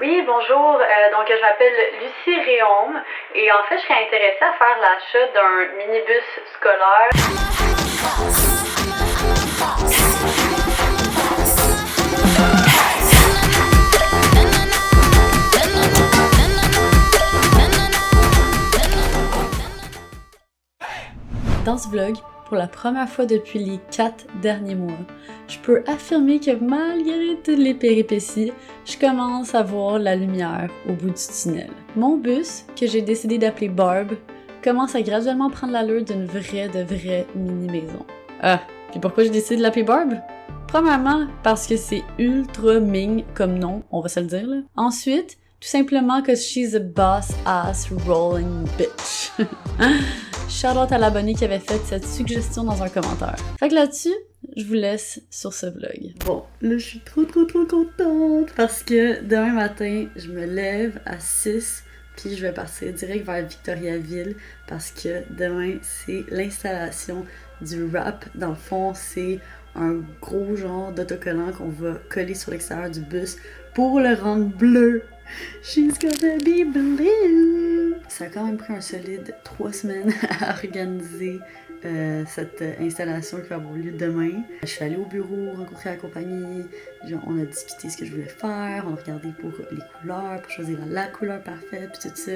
Oui, bonjour. Donc, je m'appelle Lucie Réaume et en fait, je serais intéressée à faire l'achat d'un minibus scolaire. Dans ce vlog, pour la première fois depuis les 4 derniers mois, je peux affirmer que malgré toutes les péripéties, je commence à voir la lumière au bout du tunnel. Mon bus, que j'ai décidé d'appeler Barb, commence à graduellement prendre l'allure d'une vraie mini-maison. Ah, puis pourquoi j'ai décidé de l'appeler Barb? Premièrement, parce que c'est ultra ming comme nom, on va se le dire là. Ensuite, tout simplement que she's a boss-ass rolling bitch. Shout out à l'abonné qui avait fait cette suggestion dans un commentaire. Fait que là-dessus, je vous laisse sur ce vlog. Bon, là je suis trop contente parce que demain matin, je me lève à 6 puis je vais partir direct vers Victoriaville parce que demain, c'est l'installation du wrap. Dans le fond, c'est un gros genre d'autocollant qu'on va coller sur l'extérieur du bus pour le rendre bleu. She's gonna be blue! Ça a quand même pris un solide 3 semaines à organiser cette installation qui va avoir lieu demain. Je suis allée au bureau, rencontrer la compagnie, on a discuté ce que je voulais faire, on a regardé pour les couleurs, pour choisir la couleur parfaite, puis tout ça.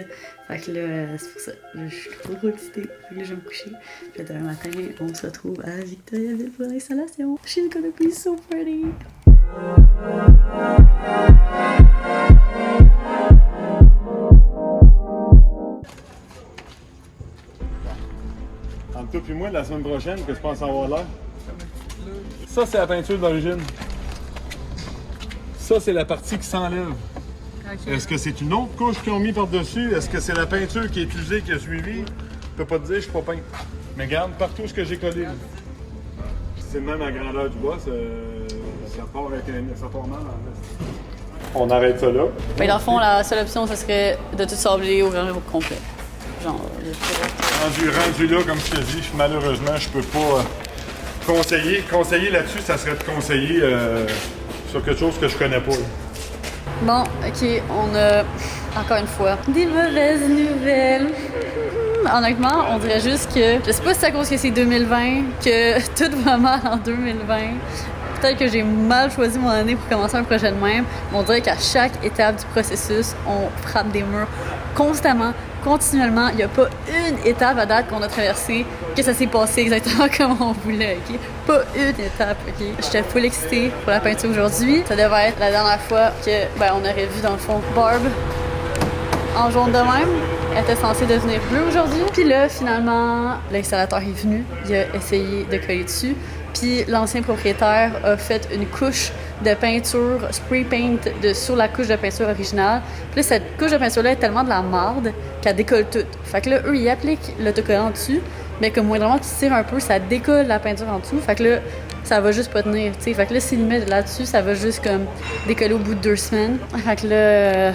Fait que là, c'est pour ça, je suis trop excitée. Fait que là, je vais me coucher. Puis demain matin, on se retrouve à Victoriaville pour l'installation. She's gonna be so pretty! Entre toi et moi, la semaine prochaine, que je pense avoir l'air. Ça, c'est la peinture d'origine. Ça, c'est la partie qui s'enlève. Okay. Est-ce que c'est une autre couche qu'ils ont mis par-dessus? Est-ce que c'est la peinture qui est utilisée, qui a suivi? Je peux pas te dire, je suis pas peint. Mais regarde, partout ce que j'ai collé. C'est même à la grandeur du bois, ça part mal en fait. On arrête ça là. Mais dans le fond, la seule option, ce serait de tout sabler au grand complet. Genre, rendu là, comme je te dis, malheureusement, je peux pas conseiller. Conseiller là-dessus, ça serait de conseiller sur quelque chose que je connais pas. Là. Bon, ok, on a, encore une fois, des mauvaises nouvelles. Honnêtement, on dirait juste que, je sais pas si c'est à cause que c'est 2020, que tout va mal en 2020. Peut-être que j'ai mal choisi mon année pour commencer un projet de même, mais on dirait qu'à chaque étape du processus, on frappe des murs constamment, continuellement. Il n'y a pas une étape à date qu'on a traversée que ça s'est passé exactement comme on voulait, ok? Pas une étape, ok? J'étais full excitée pour la peinture aujourd'hui. Ça devait être la dernière fois que, on aurait vu dans le fond Barb en jaune de même. Elle était censée devenir bleue aujourd'hui. Puis là, finalement, l'installateur est venu. Il a essayé de coller dessus. Puis l'ancien propriétaire a fait une couche de peinture spray paint sur la couche de peinture originale. Puis là, cette couche de peinture-là est tellement de la marde qu'elle décolle toute. Fait que là, eux, ils appliquent l'autocollant dessus, mais comme moindrement tu tires un peu, ça décolle la peinture en dessous. Fait que là, ça va juste pas tenir, tu sais. Fait que là, s'ils le mettent là-dessus, ça va juste comme décoller au bout de 2 semaines. Fait que là,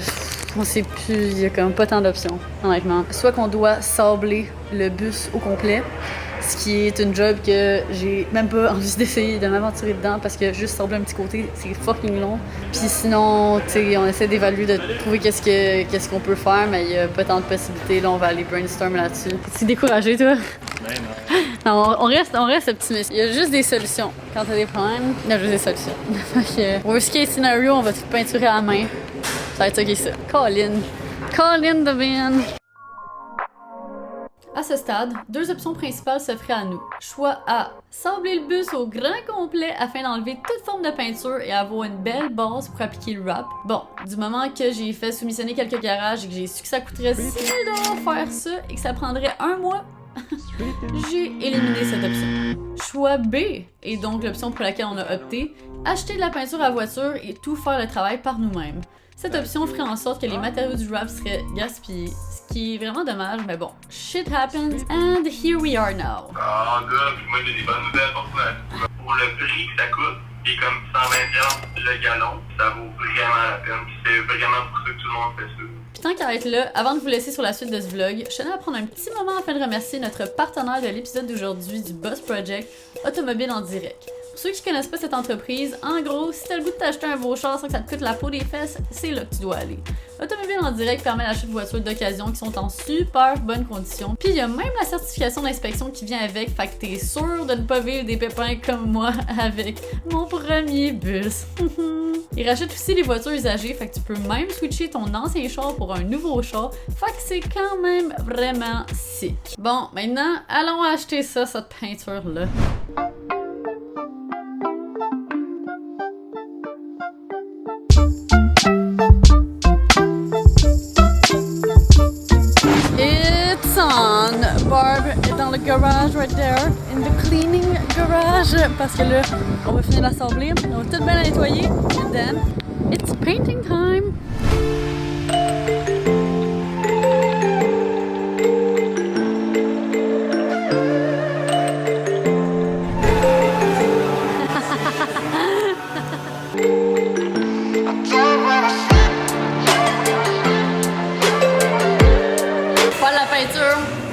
on sait plus, il y a comme pas tant d'options, honnêtement. Soit qu'on doit sabler le bus au complet, ce qui est une job que j'ai même pas envie d'essayer de m'aventurer dedans parce que juste sabler un petit côté, c'est fucking long. Puis sinon, tu sais, on essaie d'évaluer, de trouver qu'est-ce qu'on peut faire, mais il y a pas tant de possibilités. Là, on va aller brainstorm là-dessus. Es-tu découragé, toi? Ben non. Non, on reste optimiste. Il y a juste des solutions. Quand t'as des problèmes, il y a juste des solutions. Worst case scenario, on va tout peinturer à la main. Ça va être ça qui est ça. Colin Devine. À ce stade, 2 options principales s'offraient à nous. Choix A. Sabler le bus au grand complet afin d'enlever toute forme de peinture et avoir une belle base pour appliquer le wrap. Bon, du moment que j'ai fait soumissionner quelques garages et que j'ai su que ça coûterait 6 000 $ faire ça et que ça prendrait 1 mois, j'ai éliminé cette option. Choix B est donc l'option pour laquelle on a opté, acheter de la peinture à voiture et tout faire le travail par nous-mêmes. Cette option ferait en sorte que les matériaux du wrap seraient gaspillés, ce qui est vraiment dommage, mais bon, shit happens, and here we are now. Ah, gars, puis moi j'ai des bonnes nouvelles pour toi. Pour le prix que ça coûte, qui est comme 120$ le gallon, ça vaut vraiment la peine. C'est vraiment pour ça que tout le monde fait ça. Puis tant qu'à être là, avant de vous laisser sur la suite de ce vlog, je tenais à prendre un petit moment afin de remercier notre partenaire de l'épisode d'aujourd'hui du Boss Project, Automobile en direct. Pour ceux qui connaissent pas cette entreprise, en gros, si t'as le goût de t'acheter un beau char sans que ça te coûte la peau des fesses, c'est là que tu dois aller. Automobile en direct permet l'achat de voitures d'occasion qui sont en super bonne condition. Puis il y a même la certification d'inspection qui vient avec, fait que t'es sûr de ne pas vivre des pépins comme moi avec mon premier bus. Ils rachètent aussi les voitures usagées, fait que tu peux même switcher ton ancien char pour un nouveau char, fait que c'est quand même vraiment sick. Bon, maintenant, allons acheter ça, cette peinture-là. It's on! Barb est dans le garage right there, in the cleaning garage, parce que là, on va finir d'assembler, on va tout bien la nettoyer, and then, it's painting time!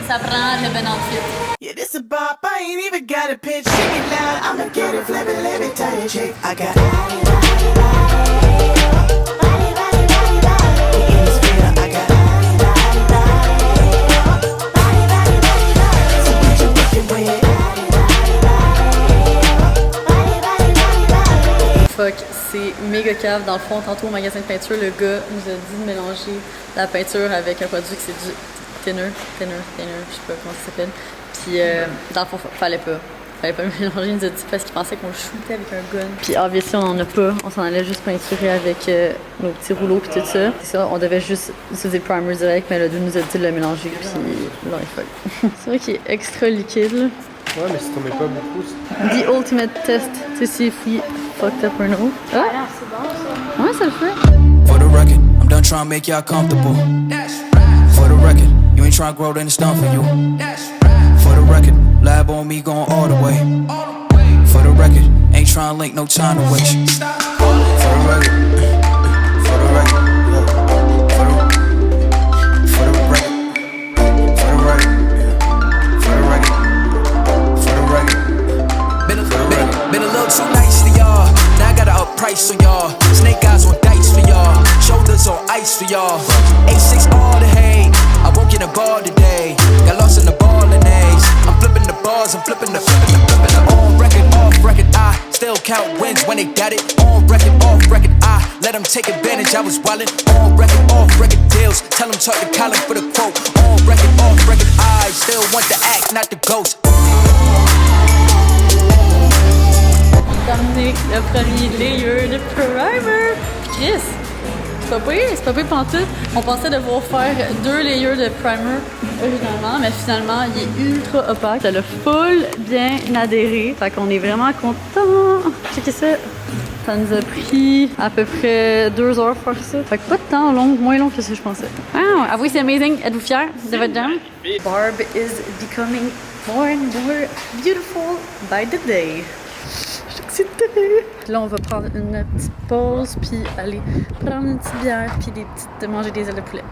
Ça prend le bon outfit. Yeah, this a bop, I ain't even got a pitch. Shake it loud, I'ma get it, flip it, let me tell you, chick. I got Fuck, c'est méga cave. Dans le fond, tantôt au magasin de peinture, le gars nous a dit de mélanger la peinture avec un produit que c'est du thinner, je sais pas comment ça s'appelle. Puis dans le fond, fallait pas mélanger, il nous a dit parce qu'il pensait qu'on le shootait avec un gun. Puis obviously, on en a pas, on s'en allait juste peinturer avec nos petits rouleaux puis tout ça. C'est ça, on devait juste utiliser le primer direct, mais le deux nous a dit de le mélanger puis là, il fuck. C'est vrai qu'il est extra liquide là. Ouais, mais si t'en mets pas beaucoup, The ultimate test to see if we fucked up or no. Ah, c'est bon ça. Ouais, ça le fait. For the record, I'm done trying to make y'all comfortable. For the record, you ain't trying to grow, then it's done for you. For the record, lab on me going all the way. For the record, ain't trying to link, no time to waste. For the record, for the record, for the record, for the record, for the record. Been a little too nice to y'all. Now I gotta up price on y'all. Snake eyes on dice for y'all. Shoulders on ice for y'all. A6 all the hay. I won't get a ball today. Got lost in the ball and A's. I'm flipping the bars, I'm flipping the on record, off record. I still count wins when they got it. On record, off record. I let them take advantage. I was wildin'. On record, off record deals. Tell them talk to Colin for the quote. On record, off record. I still want the act, not the ghost. Terminé le premier layer de primer. Chris, c'est pas pire pantoute. On pensait devoir faire 2 layers de primer originalement, mais finalement il est ultra opaque. Ça l'a full bien adhéré. Fait qu'on est vraiment content. Checkez ça. Ça nous a pris à peu près 2 heures faire ça. Fait que pas de temps long, moins long que ce que je pensais. Wow, avouez c'est amazing. Êtes-vous fiers de votre jam? Barb is becoming more and more beautiful by the day. Là, on va prendre une petite pause, puis aller prendre une petite bière, puis manger des ailes de poulet.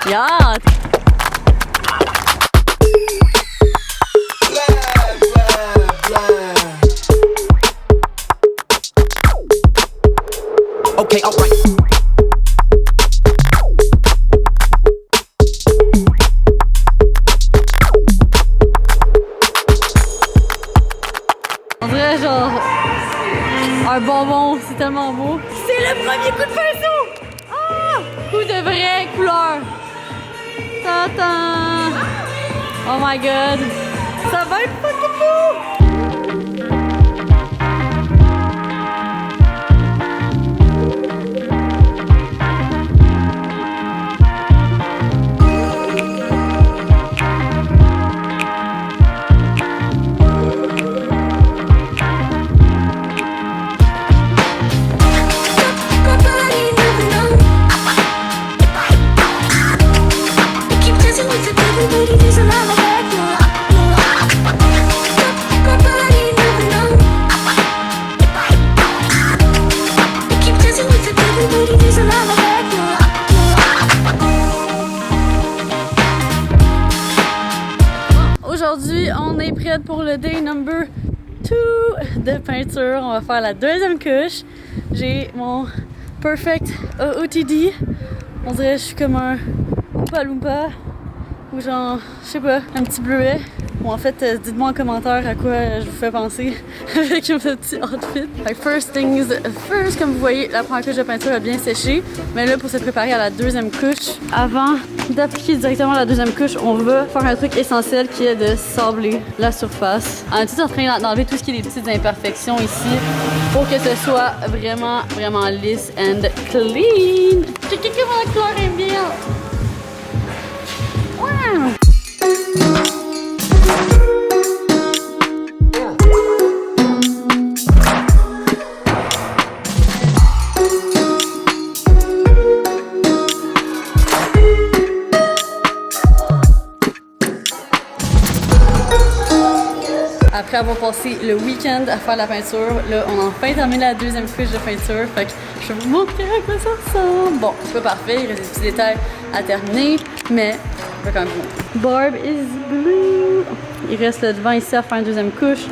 Yeah! Okay, alright. Genre un bonbon, c'est tellement beau. C'est le premier coup de pinceau! Ah! Coup de vraie couleur. Ta-ta! Oh my god! Ça va être fucking beau! de peinture. On va faire la deuxième couche. J'ai mon Perfect OOTD. On dirait que je suis comme un Oompa Loompa ou genre, je sais pas, un petit bleuet. Bon, en fait, dites-moi en commentaire à quoi je vous fais penser avec mon petit outfit. Fait que first things first, comme vous voyez, la première couche de peinture a bien séché. Mais là, pour se préparer à la deuxième couche, avant d'appliquer directement la deuxième couche, on va faire un truc essentiel qui est de sabler la surface. On est tout en train d'enlever tout ce qui est des petites imperfections ici pour que ce soit vraiment, vraiment lisse and clean. Checkez comment la couleur est bien. Wow! Après avoir passé le week-end à faire la peinture, là, on a enfin terminé la deuxième couche de peinture. Fait que je vais vous montrer à quoi ça ressemble. Bon, c'est pas parfait, il reste des petits détails à terminer, mais je vais quand même vous montrer. Barb is blue. Il reste le devant ici à faire une deuxième couche.